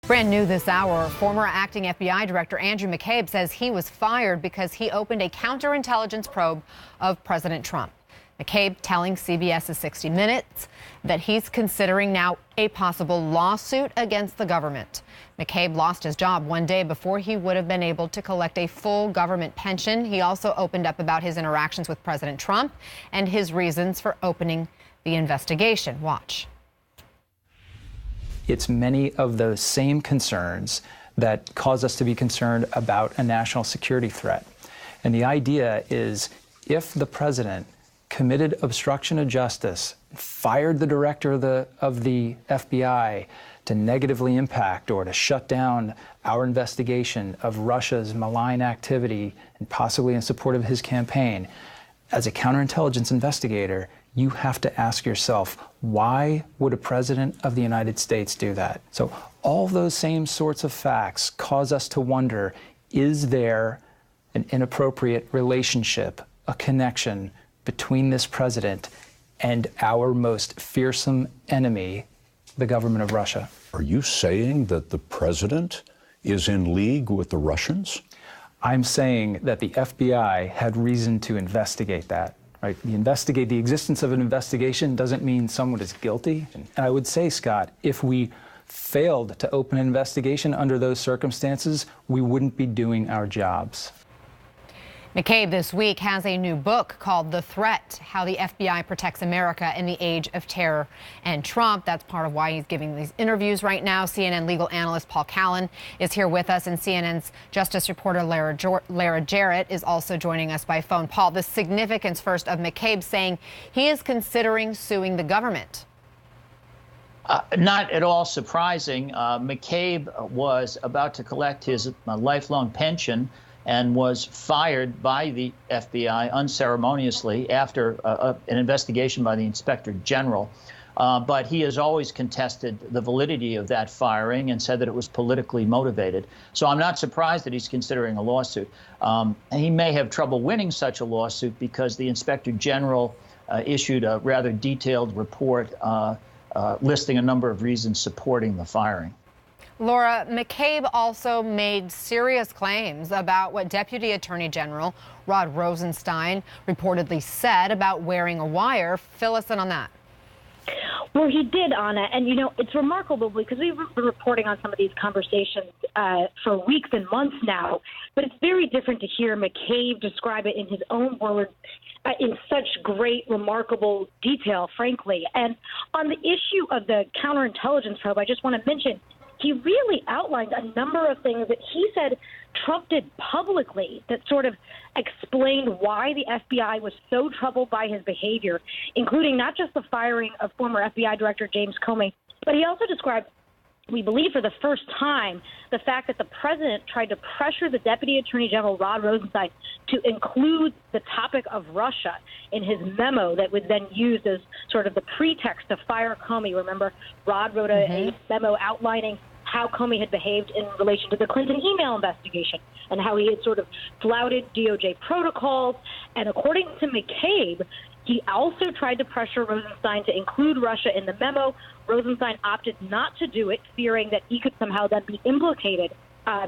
Brand new this hour, former acting FBI Director Andrew McCabe says he was fired because he opened a counterintelligence probe of President Trump. McCabe telling CBS's 60 Minutes that he's considering now a possible lawsuit against the government. McCabe lost his job one day before he would have been able to collect a full government pension. He also opened up about his interactions with President Trump and his reasons for opening the investigation. Watch. It's many of those same concerns that cause us to be concerned about a national security threat. And the idea is if the president committed obstruction of justice, fired the director of the FBI to negatively impact or to shut down our investigation of Russia's malign activity and possibly in support of his campaign, as a counterintelligence investigator, you have to ask yourself, why would a president of the United States do that? So all those same sorts of facts cause us to wonder, is there an inappropriate relationship, a connection between this president and our most fearsome enemy, the government of Russia? Are you saying that the president is in league with the Russians? I'm saying that the FBI had reason to investigate that. Right? The existence of an investigation doesn't mean someone is guilty. And I would say, Scott, if we failed to open an investigation under those circumstances, we wouldn't be doing our jobs. McCabe this week has a new book called The Threat: How the FBI Protects America in the Age of Terror and Trump. That's part of why he's giving these interviews right now. CNN legal analyst Paul Callan is here with us, and CNN's justice reporter Lara Jarrett is also joining us by phone. Paul, the significance first of McCabe saying he is considering suing the government. Not at all surprising. McCabe was about to collect his lifelong pension and was fired by the FBI unceremoniously after an investigation by the Inspector General. But he has always contested the validity of that firing and said that it was politically motivated. So I'm not surprised that he's considering a lawsuit. He may have trouble winning such a lawsuit because the Inspector General issued a rather detailed report listing a number of reasons supporting the firing. Laura, McCabe also made serious claims about what Deputy Attorney General Rod Rosenstein reportedly said about wearing a wire. Fill us in on that. Well, he did, Anna, and, you know, it's remarkable because we've been reporting on some of these conversations for weeks and months now, but it's very different to hear McCabe describe it in his own words in such great, remarkable detail, frankly. And on the issue of the counterintelligence probe, I just want to mention he really outlined a number of things that he said Trump did publicly that sort of explained why the FBI was so troubled by his behavior, including not just the firing of former FBI Director James Comey, but he also described, we believe for the first time, the fact that the president tried to pressure the Deputy Attorney General Rod Rosenstein to include the topic of Russia in his memo that was then used as sort of the pretext to fire Comey. Remember, Rod wrote a memo outlining how Comey had behaved in relation to the Clinton email investigation and how he had sort of flouted DOJ protocols. And according to McCabe, he also tried to pressure Rosenstein to include Russia in the memo. Rosenstein opted not to do it, fearing that he could somehow then be implicated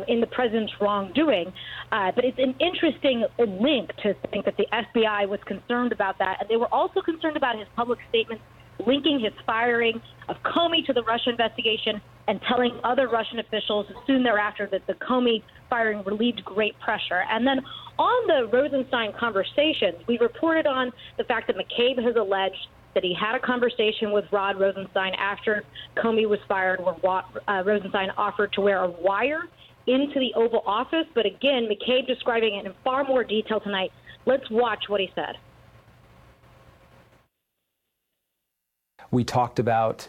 in the president's wrongdoing. But it's an interesting link to think that the FBI was concerned about that. And they were also concerned about his public statements linking his firing of Comey to the Russia investigation and telling other Russian officials soon thereafter that the Comey firing relieved great pressure. And then on the Rosenstein conversations, we reported on the fact that McCabe has alleged that he had a conversation with Rod Rosenstein after Comey was fired, where Rosenstein offered to wear a wire into the Oval Office. But again, McCabe describing it in far more detail tonight. Let's watch what he said. We talked about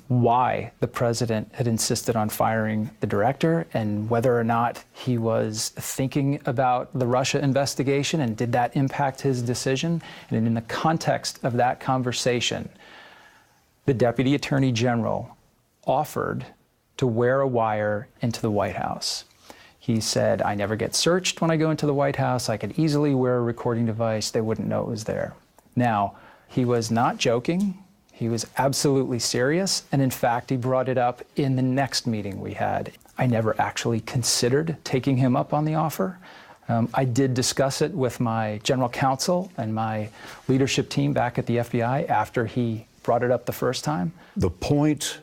why the president had insisted on firing the director and whether or not he was thinking about the Russia investigation and did that impact his decision. And in the context of that conversation, the Deputy Attorney General offered to wear a wire into the White House. He said, I never get searched when I go into the White House. I could easily wear a recording device. They wouldn't know it was there. Now, he was not joking. He was absolutely serious, and in fact, he brought it up in the next meeting we had. I never actually considered taking him up on the offer. I did discuss it with my general counsel and my leadership team back at the FBI after he brought it up the first time. The point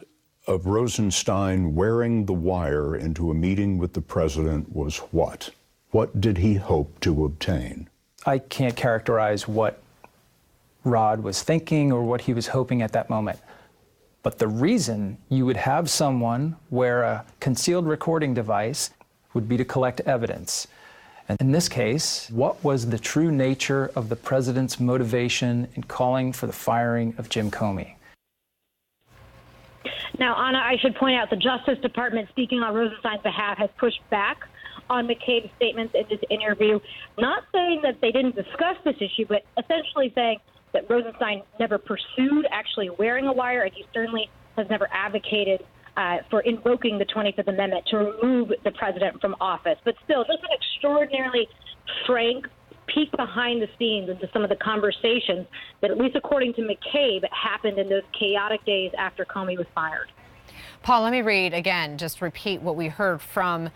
of Rosenstein wearing the wire into a meeting with the president was what? What did he hope to obtain? I can't characterize what Rod was thinking or what he was hoping at that moment. But the reason you would have someone wear a concealed recording device would be to collect evidence. And in this case, what was the true nature of the president's motivation in calling for the firing of Jim Comey? Now, Anna, I should point out the Justice Department, speaking on Rosenstein's behalf, has pushed back on McCabe's statements in this interview, not saying that they didn't discuss this issue, but essentially saying that Rosenstein never pursued actually wearing a wire, and he certainly has never advocated for invoking the 25th Amendment to remove the president from office. But still, just an extraordinarily frank peek behind the scenes into some of the conversations that, at least according to McCabe, happened in those chaotic days after Comey was fired. Paul, let me read again, just repeat what we heard from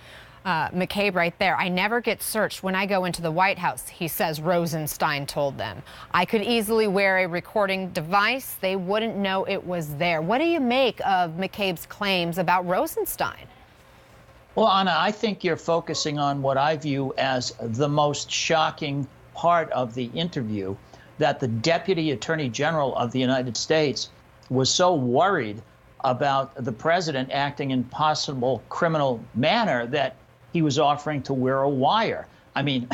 McCabe right there. I never get searched when I go into the White House, he says Rosenstein told them. I could easily wear a recording device. They wouldn't know it was there. What do you make of McCabe's claims about Rosenstein? Well, Anna, I think you're focusing on what I view as the most shocking part of the interview, that the Deputy Attorney General of the United States was so worried about the president acting in possible criminal manner that he was offering to wear a wire. I mean,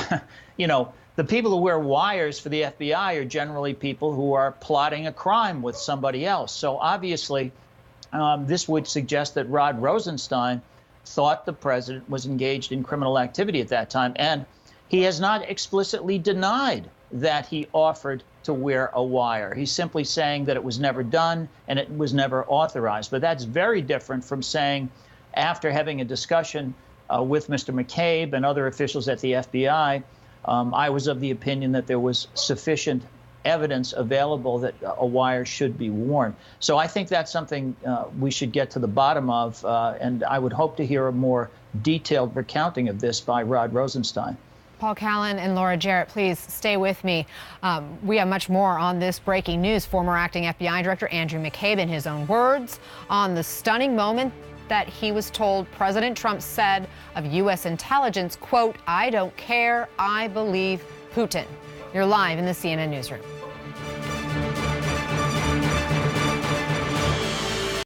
you know, the people who wear wires for the FBI are generally people who are plotting a crime with somebody else. So obviously, this would suggest that Rod Rosenstein thought the president was engaged in criminal activity at that time. And he has not explicitly denied that he offered to wear a wire. He's simply saying that it was never done and it was never authorized. But that's very different from saying, after having a discussion with Mr. McCabe and other officials at the FBI, I was of the opinion that there was sufficient evidence available that a wire should be worn. So I think that's something we should get to the bottom of, and I would hope to hear a more detailed recounting of this by Rod Rosenstein. Paul Callan and Laura Jarrett, please stay with me. We have much more on this breaking news. Former acting FBI Director Andrew McCabe, in his own words, on the stunning moment that he was told President Trump said of U.S. intelligence, quote, "I don't care, I believe Putin." You're live in the CNN newsroom.